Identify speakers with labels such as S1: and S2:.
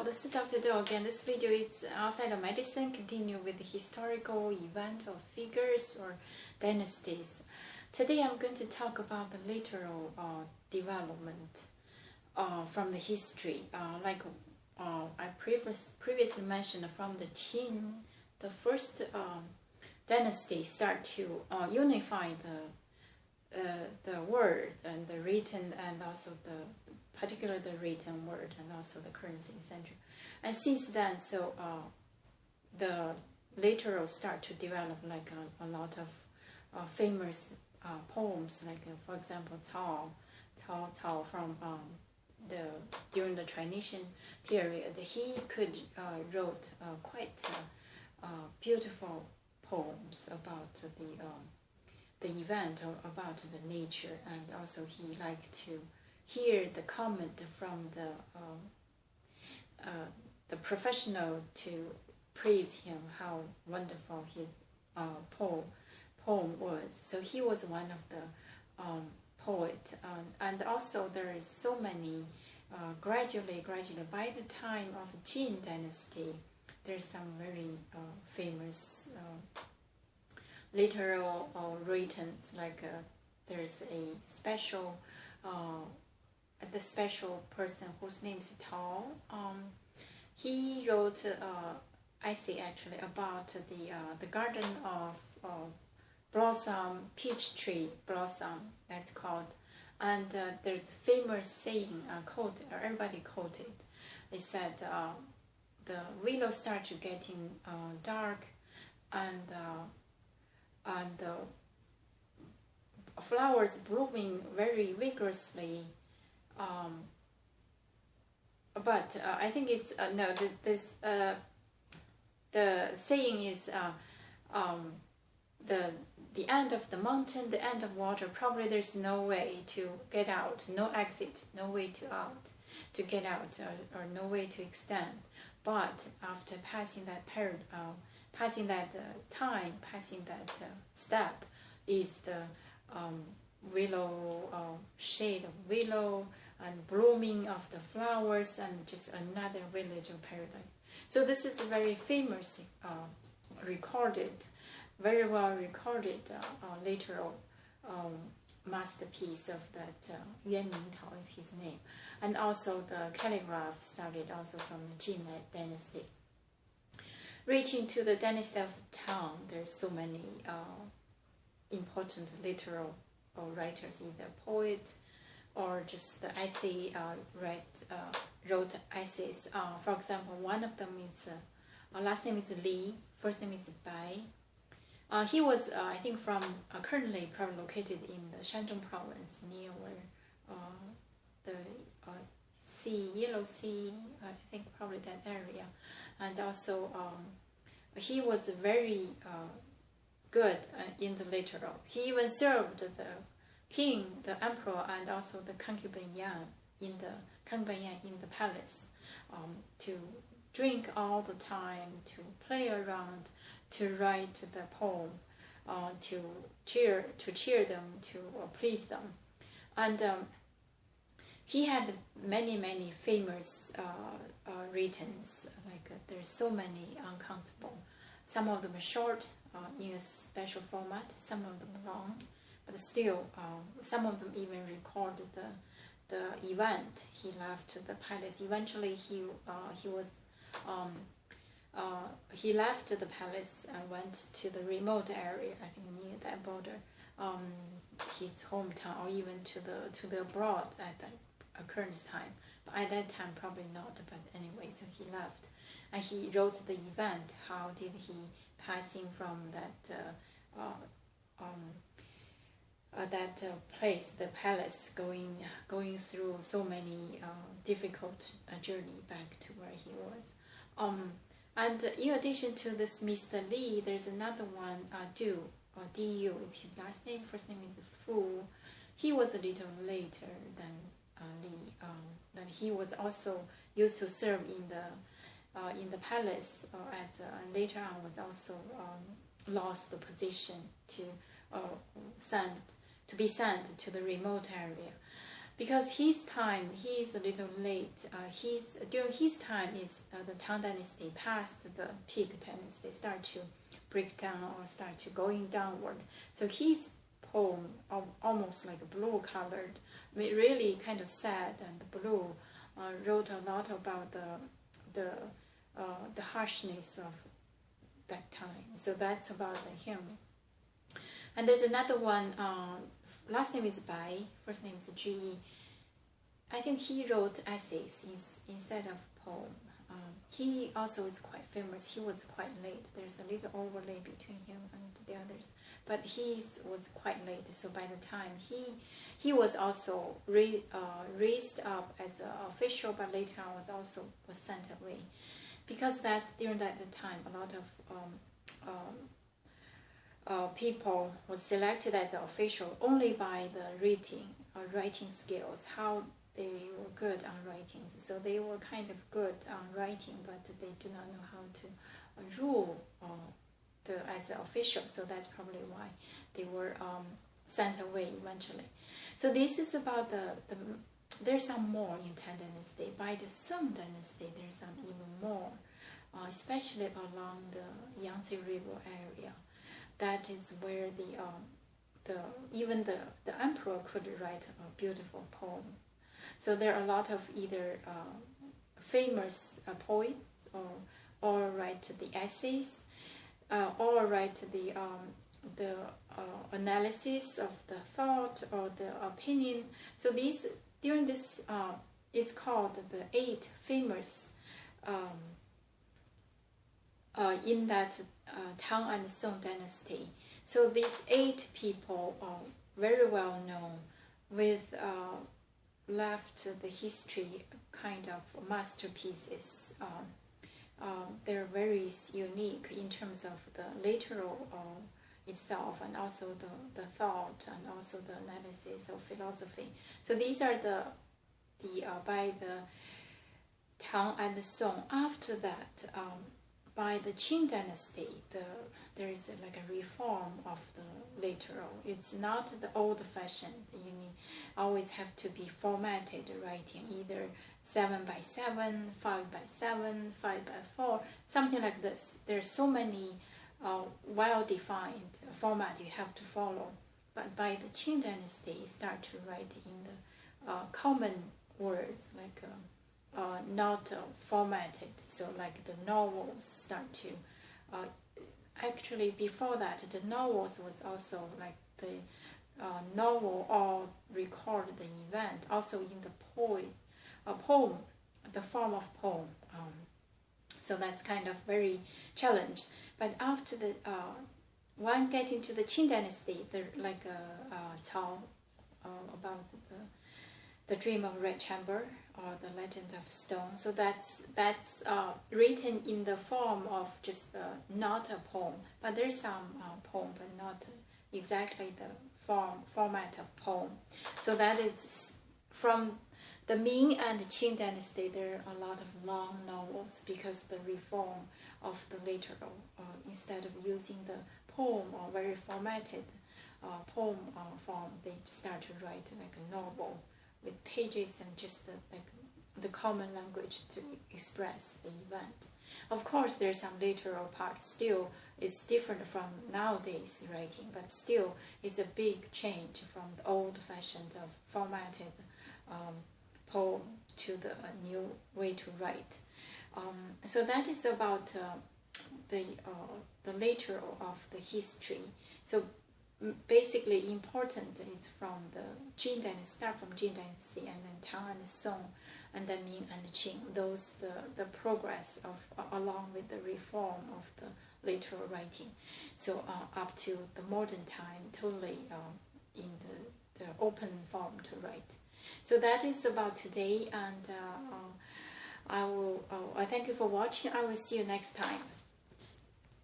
S1: this is Dr. Do again. This video is outside of medicine, continue with the historical event or figures or dynasties. Today I'm going to talk about the literal development from the history. I previously mentioned from the Qing, the first dynasty start to unify the word and the written and also particularly the written word and also the currency, etc. And since then, so the literal start to develop like a lot of famous poems, like for example Tao from during the Transition period, he could wrote quite beautiful poems about the event or about the nature, and also he liked to hear the comment from the professional to praise him how wonderful his poem was. So he was one of the poet, and also there is so many gradually by the time of Qing dynasty, there's some very famous literal written, like there's a special the special person whose name is Tao. He wrote essay actually about the garden of blossom, peach tree blossom, that's called. And there's famous saying, quote, everybody quoted. They said the willow starts getting dark, and flowers blooming very vigorously. But I think it's no. The saying is the end of the mountain, the end of water. Probably there's no way to get out, no exit, no way to get out, or no way to extend. But after passing that period, passing that time, passing that step, is the willow, shade of willow, and blooming of the flowers, and just another village of paradise. So this is a very famous, recorded, very well recorded literal masterpiece of that Yuan is his name. And also the calligraph started also from the Qing dynasty. Reaching to the dynasty of Tang, there's so many important literal writers, either poet or just the essay wrote essays. For example, one of them is last name is Li, first name is Bai. He was I think from currently probably located in the Shandong province, near where the sea, Yellow Sea, I think probably that area. And also he was very good in the literal. He even served the king, the emperor, and also the concubine Yuan in the palace, to drink all the time, to play around, to write the poem, to cheer them, to please them. And he had many famous writtens, like there's so many uncountable. Some of them are short, in a special format, some of them long, but still some of them even recorded the event. He left the palace. Eventually he left the palace and went to the remote area, I think near that border, his hometown, or even to the abroad at that current time. But at that time probably not, but anyway, so he left. And he wrote the event, how did he passing from that place, the palace, going through so many difficult journey back to where he was. And in addition to this Mr. Li, there's another one, Du, or Du is his last name, first name is Fu. He was a little later than Li. Then he was also used to serve in the palace, and later on was also lost the position to be sent to the remote area. because his time, he's a little late. During his time is the Tang Dynasty past the peak dynasty, start to break down or start to going downward. So his poem almost like blue colored, really kind of sad and blue. Wrote a lot about the harshness of that time. So that's about him. And there's another one. Last name is Bai, first name is Ji. I think he wrote essays instead of poem. He also is quite famous. He was quite late. There's a little overlay between him and the others, but he was quite late. So by the time he was also raised up as an official, but later on was sent away, because that's during that time a lot of people was selected as an official only by the writing skills, how they were good on writing. So they were kind of good on writing, but they do not know how to rule as an official. So that's probably why they were sent away eventually. So this is about there's some more in Tang Dynasty. By the Song Dynasty, there's some even more, especially along the Yangtze River area. That is where even the emperor could write a beautiful poem. So there are a lot of either famous poets or write the essays, or write the analysis of the thought or the opinion. So during this it's called the 8 famous in that Tang and Song dynasty. So these 8 people are very well known, with left the history kind of masterpieces. They're very unique in terms of the literal itself, and also the thought, and also the analysis of philosophy. So these are by the Tang and Song. After that, by the Qing dynasty, there is like a reform of the literal. It's not the old-fashioned. You always have to be formatted writing, either 7 by 7, 5 by 7, 5 by 4, something like this. There's so many well-defined format you have to follow. But by the Qing dynasty, you start to write in the common words, like not formatted. So like the novels start to actually before that, the novels was also like the novel or record the event, also in the poem, the form of poem. So that's kind of very challenged. But after the one getting to the Qing dynasty, like Cao about the dream of red chamber, or the legend of stone. So that's written in the form of just not a poem, but there's some poem, but not exactly the format of poem. So that is from the Ming and Qing dynasty. There are a lot of long novels, because the reform of the literal, instead of using the poem or very formatted poem form, they start to write like a novel with pages and just like the common language to express the event. Of course, there's some literal part. Still, it's different from nowadays writing, but still, it's a big change from the old-fashioned of formatted poem to the new way to write. So that is about the literal of the history. So basically important is from the Jin dynasty, start from Jin dynasty, and then Tang and Song, and then Ming and Qing. Those the progress of along with the reform of the literal writing. So up to the modern time, totally in the open form to write. So that is about today, and I thank you for watching. I will see you next time.